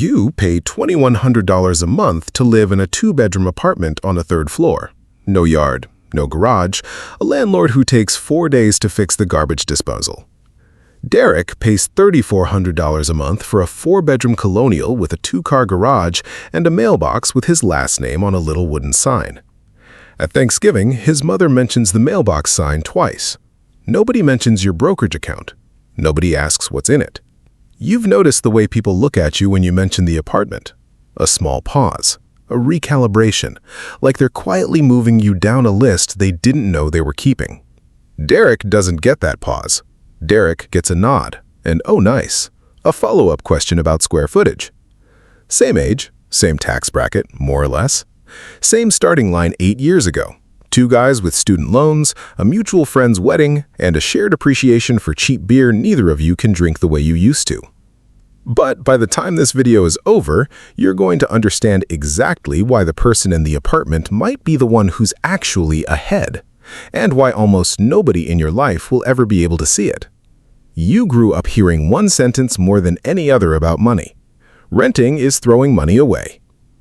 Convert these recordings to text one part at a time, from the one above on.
You pay $2,100 a month to live in a two-bedroom apartment on a third floor. No yard, no garage, a landlord who takes 4 days to fix the garbage disposal. Derek pays $3,400 a month for a 4-bedroom colonial with a 2-car garage and a mailbox with his last name on a little wooden sign. At Thanksgiving, his mother mentions the mailbox sign twice. Nobody mentions your brokerage account. Nobody asks what's in it. You've noticed the way people look at you when you mention the apartment. A small pause, a recalibration, like they're quietly moving you down a list they didn't know they were keeping. Derek doesn't get that pause. Derek gets a nod, and oh nice, a follow-up question about square footage. Same age, same tax bracket, more or less. Same starting line 8 years ago. 2 guys with student loans, a mutual friend's wedding, and a shared appreciation for cheap beer neither of you can drink the way you used to. But by the time this video is over, you're going to understand exactly why the person in the apartment might be the one who's actually ahead, and why almost nobody in your life will ever be able to see it. You grew up hearing one sentence more than any other about money. Renting is throwing money away.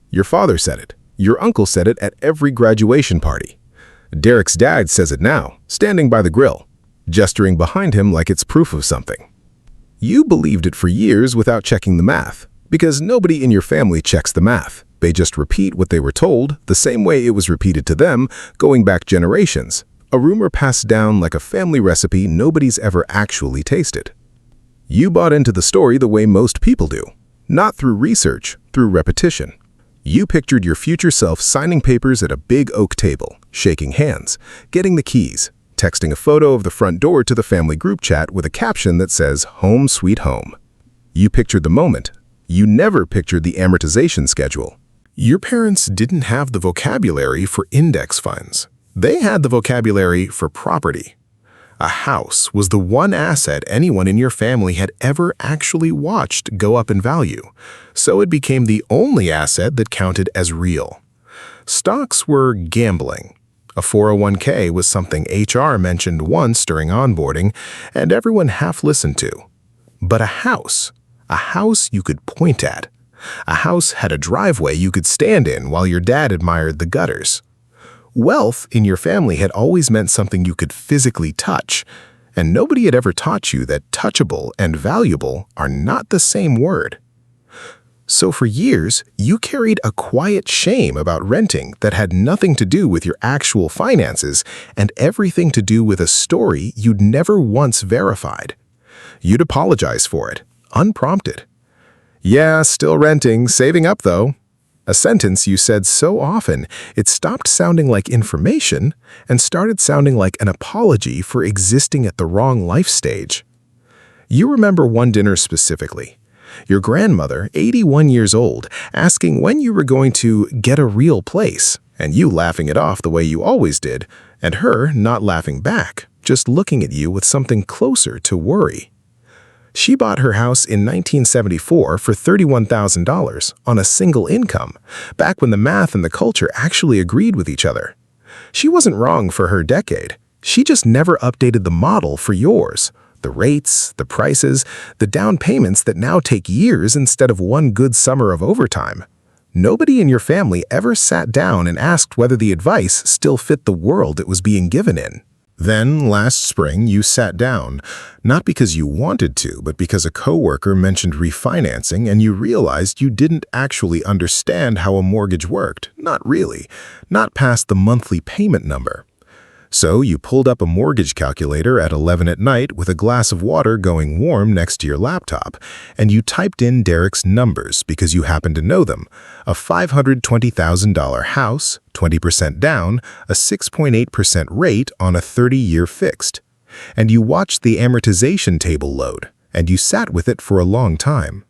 Your father said it. Your uncle said it at every graduation party. Derek's dad says it now, standing by the grill, gesturing behind him like it's proof of something. You believed it for years without checking the math, because nobody in your family checks the math. They just repeat what they were told the same way it was repeated to them, going back generations. A rumor passed down like a family recipe nobody's ever actually tasted. You bought into the story the way most people do, not through research, through repetition. You pictured your future self signing papers at a big oak table, shaking hands, getting the keys, texting a photo of the front door to the family group chat with a caption that says, "Home Sweet Home." You pictured the moment. You never pictured the amortization schedule. Your parents didn't have the vocabulary for index funds. They had the vocabulary for property. A house was the one asset anyone in your family had ever actually watched go up in value, so it became the only asset that counted as real. Stocks were gambling. A 401k was something HR mentioned once during onboarding, and everyone half listened to. But a house you could point at. A house had a driveway you could stand in while your dad admired the gutters. Wealth in your family had always meant something you could physically touch, and nobody had ever taught you that touchable and valuable are not the same word. So for years, you carried a quiet shame about renting that had nothing to do with your actual finances and everything to do with a story you'd never once verified. You'd apologize for it, unprompted. "Yeah, still renting, saving up though." A sentence you said so often, it stopped sounding like information and started sounding like an apology for existing at the wrong life stage. You remember one dinner specifically. Your grandmother, 81 years old, asking when you were going to get a real place, and you laughing it off the way you always did, and her not laughing back, just looking at you with something closer to worry. She bought her house in 1974 for $31,000 on a single income, back when the math and the culture actually agreed with each other. She wasn't wrong for her decade. She just never updated the model for yours. The rates, the prices, the down payments that now take years instead of one good summer of overtime. Nobody in your family ever sat down and asked whether the advice still fit the world it was being given in. Then, last spring, you sat down, not because you wanted to, but because a coworker mentioned refinancing and you realized you didn't actually understand how a mortgage worked. Not really. Not past the monthly payment number. So you pulled up a mortgage calculator at 11 at night with a glass of water going warm next to your laptop, and you typed in Derek's numbers because you happened to know them. A $520,000 house, 20% down, a 6.8% rate on a 30-year fixed. And you watched the amortization table load, and you sat with it for a long time.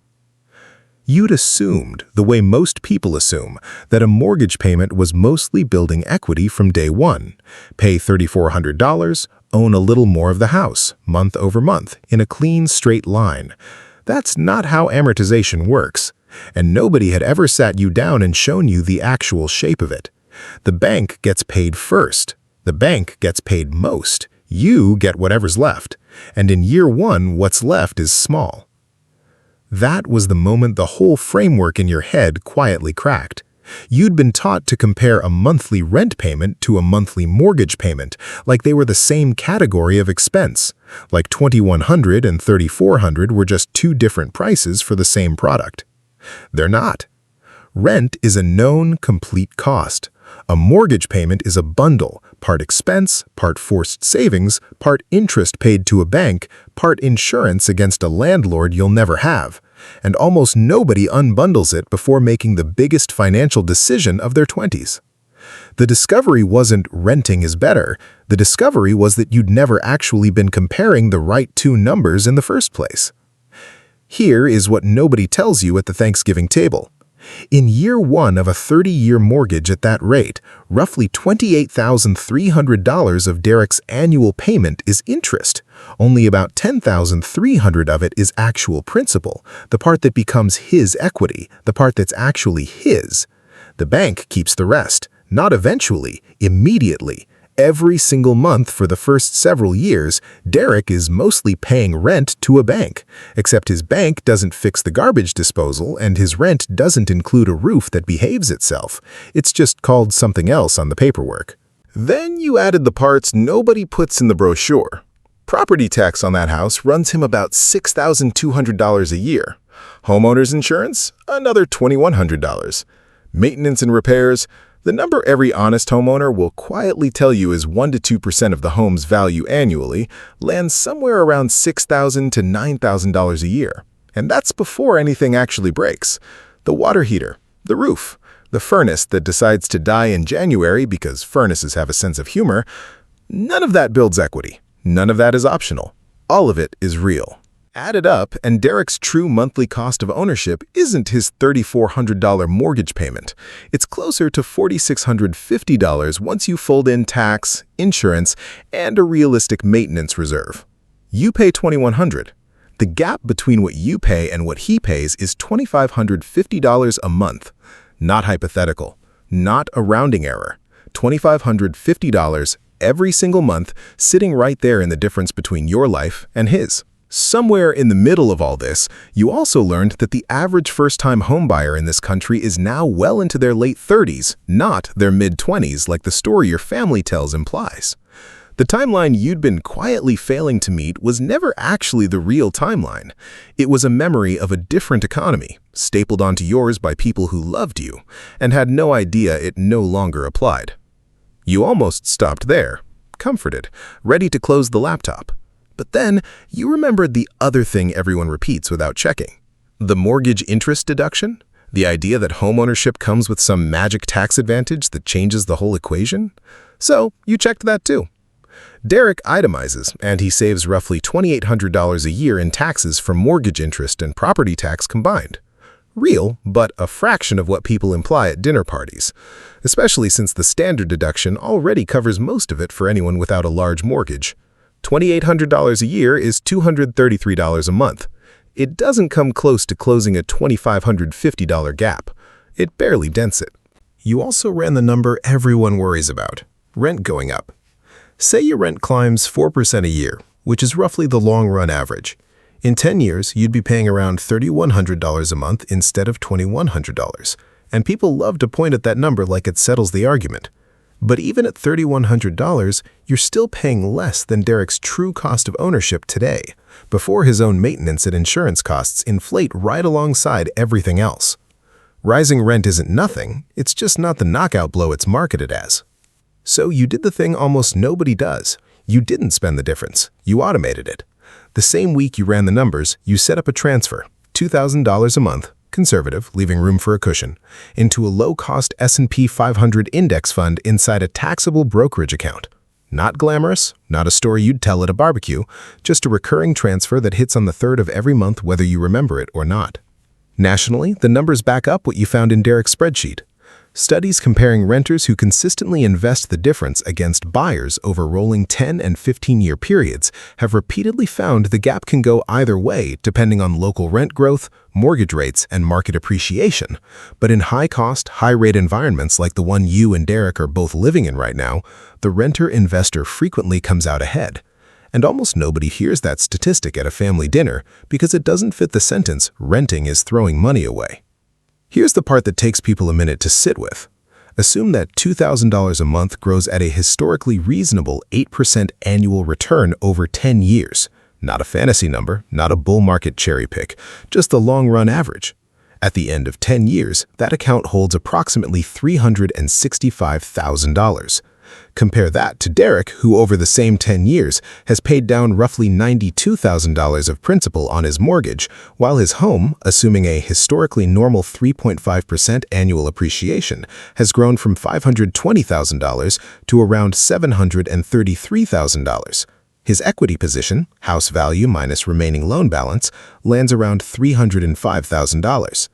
You'd assumed, the way most people assume, that a mortgage payment was mostly building equity from day one. Pay $3,400, own a little more of the house, month over month, in a clean, straight line. That's not how amortization works, and nobody had ever sat you down and shown you the actual shape of it. The bank gets paid first. The bank gets paid most. You get whatever's left, and in year one, what's left is small. That was the moment the whole framework in your head quietly cracked. You'd been taught to compare a monthly rent payment to a monthly mortgage payment, like they were the same category of expense, like $2,100 and $3,400 were just two different prices for the same product. They're not. Rent is a known, complete cost. A mortgage payment is a bundle, part expense, part forced savings, part interest paid to a bank, part insurance against a landlord you'll never have. And almost nobody unbundles it before making the biggest financial decision of their 20s. The discovery wasn't renting is better. The discovery was that you'd never actually been comparing the right two numbers in the first place. Here is what nobody tells you at the Thanksgiving table. In year one of a 30-year mortgage at that rate, roughly $28,300 of Derek's annual payment is interest. Only about $10,300 of it is actual principal, the part that becomes his equity, the part that's actually his. The bank keeps the rest, not eventually, immediately. Every single month for the first several years, Derek is mostly paying rent to a bank, except his bank doesn't fix the garbage disposal and his rent doesn't include a roof that behaves itself. It's just called something else on the paperwork. Then you added the parts nobody puts in the brochure. Property tax on that house runs him about $6,200 a year. Homeowner's insurance, another $2,100. Maintenance and repairs, the number every honest homeowner will quietly tell you is 1 to 2% of the home's value annually, lands somewhere around $6,000 to $9,000 a year. And that's before anything actually breaks. The water heater, the roof, the furnace that decides to die in January because furnaces have a sense of humor, none of that builds equity. None of that is optional. All of it is real. Add it up, and Derek's true monthly cost of ownership isn't his $3,400 mortgage payment. It's closer to $4,650 once you fold in tax, insurance, and a realistic maintenance reserve. You pay $2,100. The gap between what you pay and what he pays is $2,550 a month. Not hypothetical. Not a rounding error. $2,550 every single month, sitting right there in the difference between your life and his. Somewhere in the middle of all this, you also learned that the average first-time homebuyer in this country is now well into their late 30s, not their mid-20s like the story your family tells implies. The timeline you'd been quietly failing to meet was never actually the real timeline. It was a memory of a different economy, stapled onto yours by people who loved you, and had no idea it no longer applied. You almost stopped there, comforted, ready to close the laptop. But then, you remembered the other thing everyone repeats without checking. The mortgage interest deduction? The idea that homeownership comes with some magic tax advantage that changes the whole equation? So, you checked that too. Derek itemizes, and he saves roughly $2,800 a year in taxes from mortgage interest and property tax combined. Real, but a fraction of what people imply at dinner parties, especially since the standard deduction already covers most of it for anyone without a large mortgage. $2,800 a year is $233 a month. It doesn't come close to closing a $2,550 gap. It barely dents it. You also ran the number everyone worries about, rent going up. Say your rent climbs 4% a year, which is roughly the long-run average. In 10 years, you'd be paying around $3,100 a month instead of $2,100, and people love to point at that number like it settles the argument. But even at $3,100, you're still paying less than Derek's true cost of ownership today, before his own maintenance and insurance costs inflate right alongside everything else. Rising rent isn't nothing, it's just not the knockout blow it's marketed as. So you did the thing almost nobody does. You didn't spend the difference, you automated it. The same week you ran the numbers, you set up a transfer, $2,000 a month, conservative, leaving room for a cushion, into a low-cost S&P 500 index fund inside a taxable brokerage account. Not glamorous, not a story you'd tell at a barbecue, just a recurring transfer that hits on the 3rd of every month whether you remember it or not. Nationally, the numbers back up what you found in Derek's spreadsheet. Studies comparing renters who consistently invest the difference against buyers over rolling 10 and 15-year periods have repeatedly found the gap can go either way depending on local rent growth, mortgage rates, and market appreciation. But in high-cost, high-rate environments like the one you and Derek are both living in right now, the renter-investor frequently comes out ahead. And almost nobody hears that statistic at a family dinner because it doesn't fit the sentence, renting is throwing money away. Here's the part that takes people a minute to sit with. Assume that $2,000 a month grows at a historically reasonable 8% annual return over 10 years. Not a fantasy number, not a bull market cherry pick, just the long-run average. At the end of 10 years, that account holds approximately $365,000. Compare that to Derek, who over the same 10 years has paid down roughly $92,000 of principal on his mortgage, while his home, assuming a historically normal 3.5% annual appreciation, has grown from $520,000 to around $733,000. His equity position, house value minus remaining loan balance, lands around $305,000.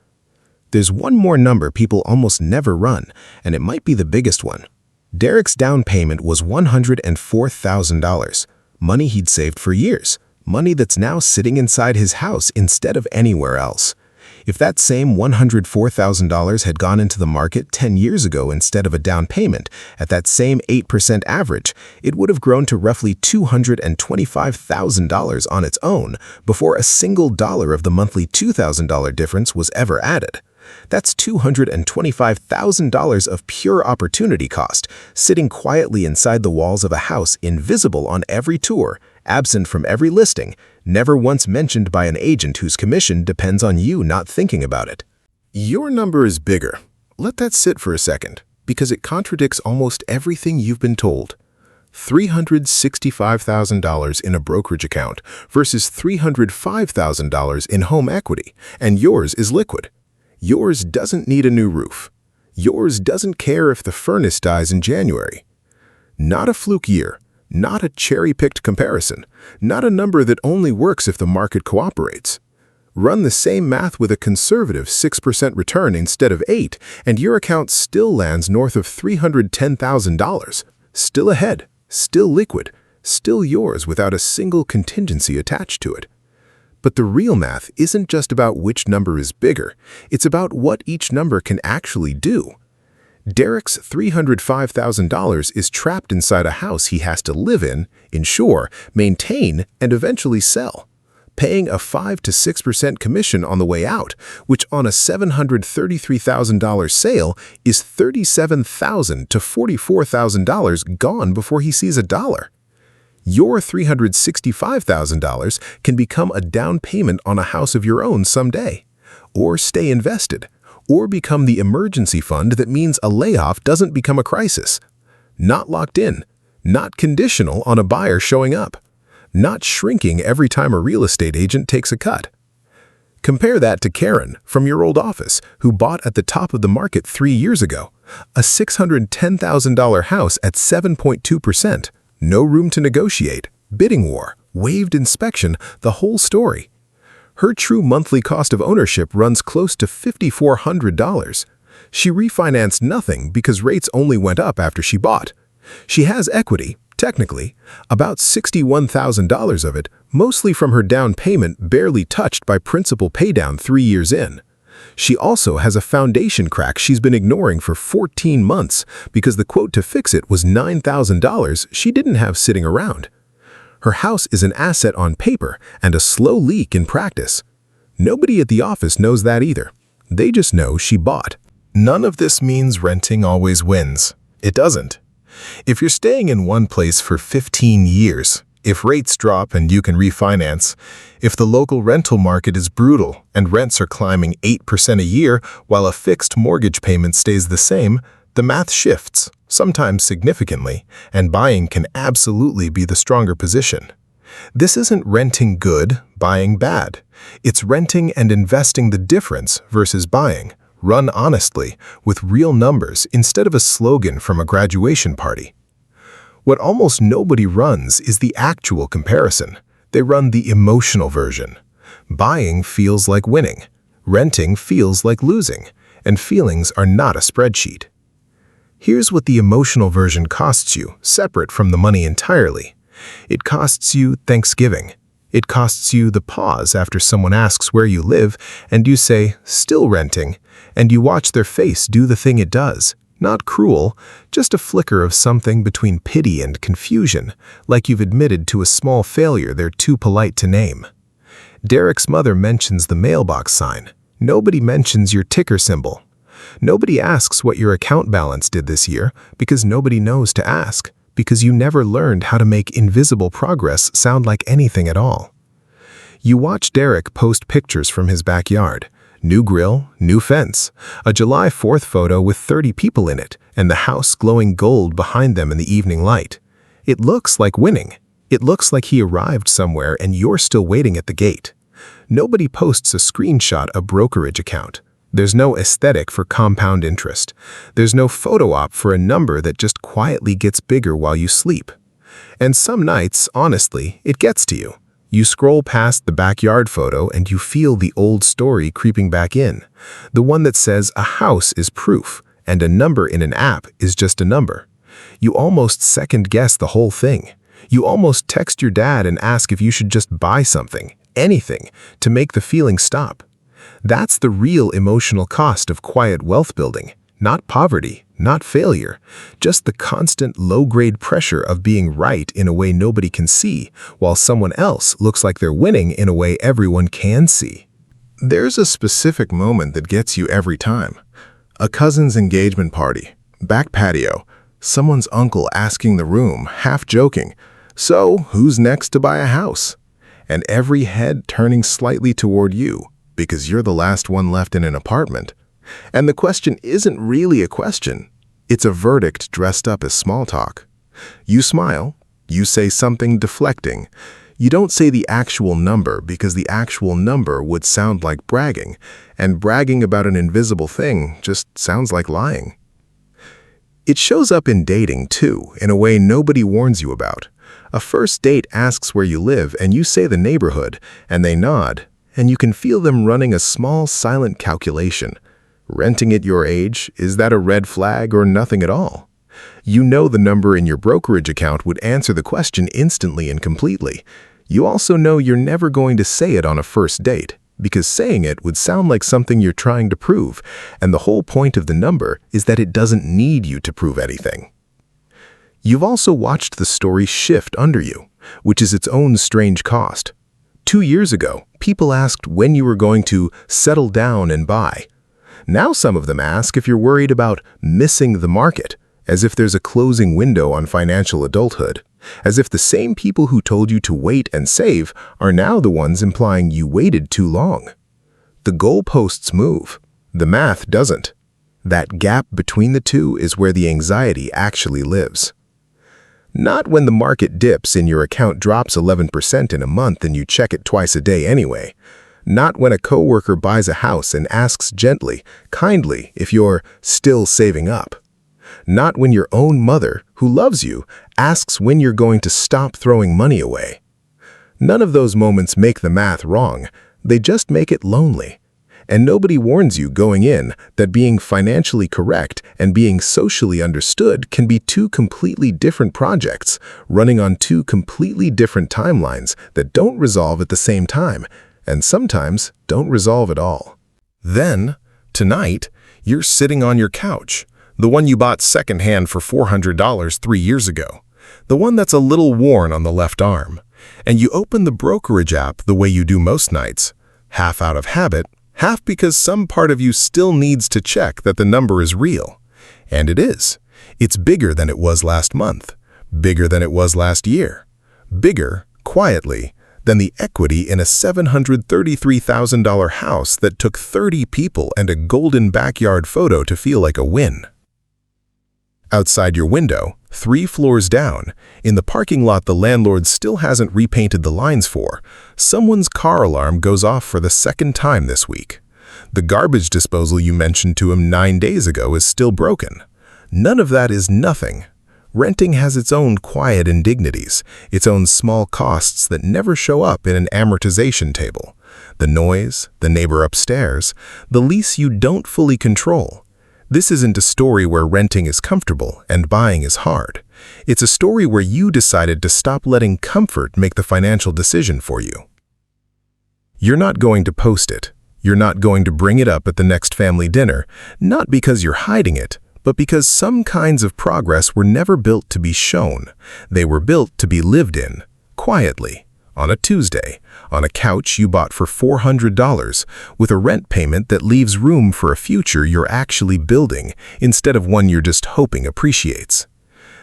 There's one more number people almost never run, and it might be the biggest one. Derek's down payment was $104,000, money he'd saved for years, money that's now sitting inside his house instead of anywhere else. If that same $104,000 had gone into the market 10 years ago instead of a down payment, at that same 8% average, it would have grown to roughly $225,000 on its own before a single dollar of the monthly $2,000 difference was ever added. That's $225,000 of pure opportunity cost, sitting quietly inside the walls of a house, invisible on every tour, absent from every listing, never once mentioned by an agent whose commission depends on you not thinking about it. Your number is bigger. Let that sit for a second, because it contradicts almost everything you've been told. $365,000 in a brokerage account versus $305,000 in home equity, and yours is liquid. Yours doesn't need a new roof. Yours doesn't care if the furnace dies in January. Not a fluke year, not a cherry-picked comparison, not a number that only works if the market cooperates. Run the same math with a conservative 6% return instead of 8%, and your account still lands north of $310,000. Still ahead, still liquid, still yours without a single contingency attached to it. But the real math isn't just about which number is bigger, it's about what each number can actually do. Derek's $305,000 is trapped inside a house he has to live in, insure, maintain, and eventually sell, paying a 5 to 6% commission on the way out, which on a $733,000 sale is $37,000 to $44,000 gone before he sees a dollar. Your $365,000 can become a down payment on a house of your own someday, or stay invested, or become the emergency fund that means a layoff doesn't become a crisis. Not locked in, not conditional on a buyer showing up, not shrinking every time a real estate agent takes a cut. Compare that to Karen from your old office, who bought at the top of the market 3 years ago, a $610,000 house at 7.2%. No room to negotiate, bidding war, waived inspection, the whole story. Her true monthly cost of ownership runs close to $5,400. She refinanced nothing because rates only went up after she bought. She has equity, technically, about $61,000 of it, mostly from her down payment barely touched by principal paydown 3 years in. She also has a foundation crack she's been ignoring for 14 months because the quote to fix it was $9,000 she didn't have sitting around. Her house is an asset on paper and a slow leak in practice. Nobody at the office knows that either. They just know she bought. None of this means renting always wins. It doesn't. If you're staying in one place for 15 years, if rates drop and you can refinance, if the local rental market is brutal and rents are climbing 8% a year while a fixed mortgage payment stays the same, the math shifts, sometimes significantly, and buying can absolutely be the stronger position. This isn't renting good, buying bad. It's renting and investing the difference versus buying, run honestly, with real numbers instead of a slogan from a graduation party. What almost nobody runs is the actual comparison. They run the emotional version. Buying feels like winning. Renting feels like losing. And feelings are not a spreadsheet. Here's what the emotional version costs you, separate from the money entirely. It costs you Thanksgiving. It costs you the pause after someone asks where you live, and you say, "Still renting," and you watch their face do the thing it does. Not cruel, just a flicker of something between pity and confusion, like you've admitted to a small failure they're too polite to name. Derek's mother mentions the mailbox sign. Nobody mentions your ticker symbol. Nobody asks what your account balance did this year because nobody knows to ask, because you never learned how to make invisible progress sound like anything at all. You watch Derek post pictures from his backyard. New grill, new fence, a July 4th photo with 30 people in it, and the house glowing gold behind them in the evening light. It looks like winning. It looks like he arrived somewhere and you're still waiting at the gate. Nobody posts a screenshot of brokerage account. There's no aesthetic for compound interest. There's no photo op for a number that just quietly gets bigger while you sleep. And some nights, honestly, it gets to you. You scroll past the backyard photo and you feel the old story creeping back in. The one that says a house is proof and a number in an app is just a number. You almost second-guess the whole thing. You almost text your dad and ask if you should just buy something, anything, to make the feeling stop. That's the real emotional cost of quiet wealth building. Not poverty, not failure, just the constant low-grade pressure of being right in a way nobody can see, while someone else looks like they're winning in a way everyone can see. There's a specific moment that gets you every time. A cousin's engagement party, back patio, someone's uncle asking the room, half joking, "So, who's next to buy a house?" And every head turning slightly toward you, because you're the last one left in an apartment. And the question isn't really a question. It's a verdict dressed up as small talk. You smile. You say something deflecting. You don't say the actual number because the actual number would sound like bragging, and bragging about an invisible thing just sounds like lying. It shows up in dating, too, in a way nobody warns you about. A first date asks where you live, and you say the neighborhood, and they nod, and you can feel them running a small, silent calculation. Renting at your age, is that a red flag or nothing at all? You know the number in your brokerage account would answer the question instantly and completely. You also know you're never going to say it on a first date, because saying it would sound like something you're trying to prove, and the whole point of the number is that it doesn't need you to prove anything. You've also watched the story shift under you, which is its own strange cost. 2 years ago, people asked when you were going to settle down and buy. Now some of them ask if you're worried about missing the market, as if there's a closing window on financial adulthood, as if the same people who told you to wait and save are now the ones implying you waited too long. The goalposts move. The math doesn't. That gap between the two is where the anxiety actually lives. Not when the market dips and your account drops 11% in a month and you check it twice a day anyway. Not when a coworker buys a house and asks gently, kindly, if you're still saving up. Not when your own mother, who loves you, asks when you're going to stop throwing money away. None of those moments make the math wrong. They just make it lonely. And nobody warns you going in that being financially correct and being socially understood can be two completely different projects, running on two completely different timelines that don't resolve at the same time, and sometimes don't resolve at all. Then, tonight, you're sitting on your couch, the one you bought secondhand for $400 3 years ago, the one that's a little worn on the left arm, and you open the brokerage app the way you do most nights, half out of habit, half because some part of you still needs to check that the number is real. And it is. It's bigger than it was last month, bigger than it was last year, bigger, quietly, than the equity in a $733,000 house that took 30 people and a golden backyard photo to feel like a win. Outside your window, 3 floors down, in the parking lot the landlord still hasn't repainted the lines for, someone's car alarm goes off for the second time this week. The garbage disposal you mentioned to him 9 days ago is still broken. None of that is nothing. Renting has its own quiet indignities, its own small costs that never show up in an amortization table. The noise, the neighbor upstairs, the lease you don't fully control. This isn't a story where renting is comfortable and buying is hard. It's a story where you decided to stop letting comfort make the financial decision for you. You're not going to post it. You're not going to bring it up at the next family dinner, not because you're hiding it, but because some kinds of progress were never built to be shown. They were built to be lived in, quietly, on a Tuesday, on a couch you bought for $400, with a rent payment that leaves room for a future you're actually building instead of one you're just hoping appreciates.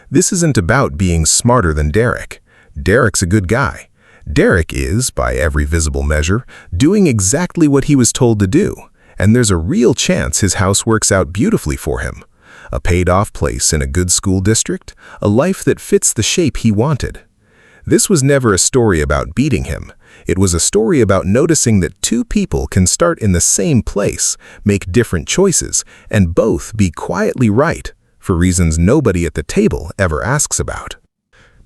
This isn't about being smarter than Derek. Derek's a good guy. Derek is, by every visible measure, doing exactly what he was told to do, and there's a real chance his house works out beautifully for him. A paid-off place in a good school district, a life that fits the shape he wanted. This was never a story about beating him. It was a story about noticing that two people can start in the same place, make different choices, and both be quietly right, for reasons nobody at the table ever asks about.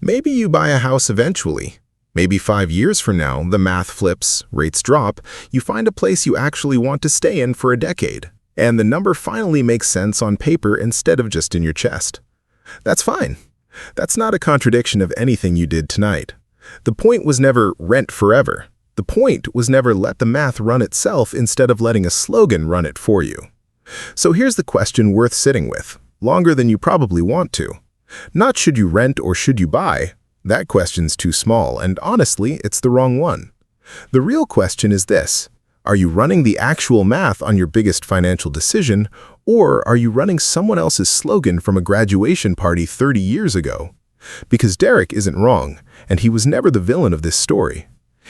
Maybe you buy a house eventually. Maybe 5 years from now, the math flips, rates drop, you find a place you actually want to stay in for a decade, and the number finally makes sense on paper instead of just in your chest. That's fine. That's not a contradiction of anything you did tonight. The point was never rent forever. The point was never let the math run itself instead of letting a slogan run it for you. So here's the question worth sitting with, longer than you probably want to. Not should you rent or should you buy? That question's too small, and honestly, it's the wrong one. The real question is this: are you running the actual math on your biggest financial decision, or are you running someone else's slogan from a graduation party 30 years ago? Because Derek isn't wrong, and he was never the villain of this story.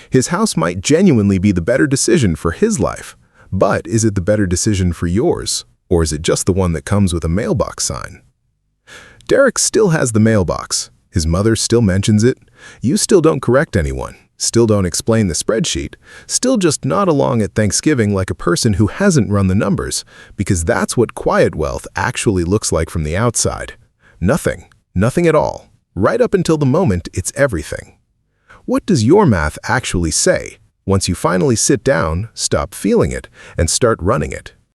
His house might genuinely be the better decision for his life, but is it the better decision for yours, or is it just the one that comes with a mailbox sign? Derek still has the mailbox. His mother still mentions it. You still don't correct anyone. Still don't explain the spreadsheet. Still just nod along at Thanksgiving like a person who hasn't run the numbers, because that's what quiet wealth actually looks like from the outside. Nothing. Nothing at all. Right up until the moment it's everything. What does your math actually say once you finally sit down, stop feeling it, and start running it?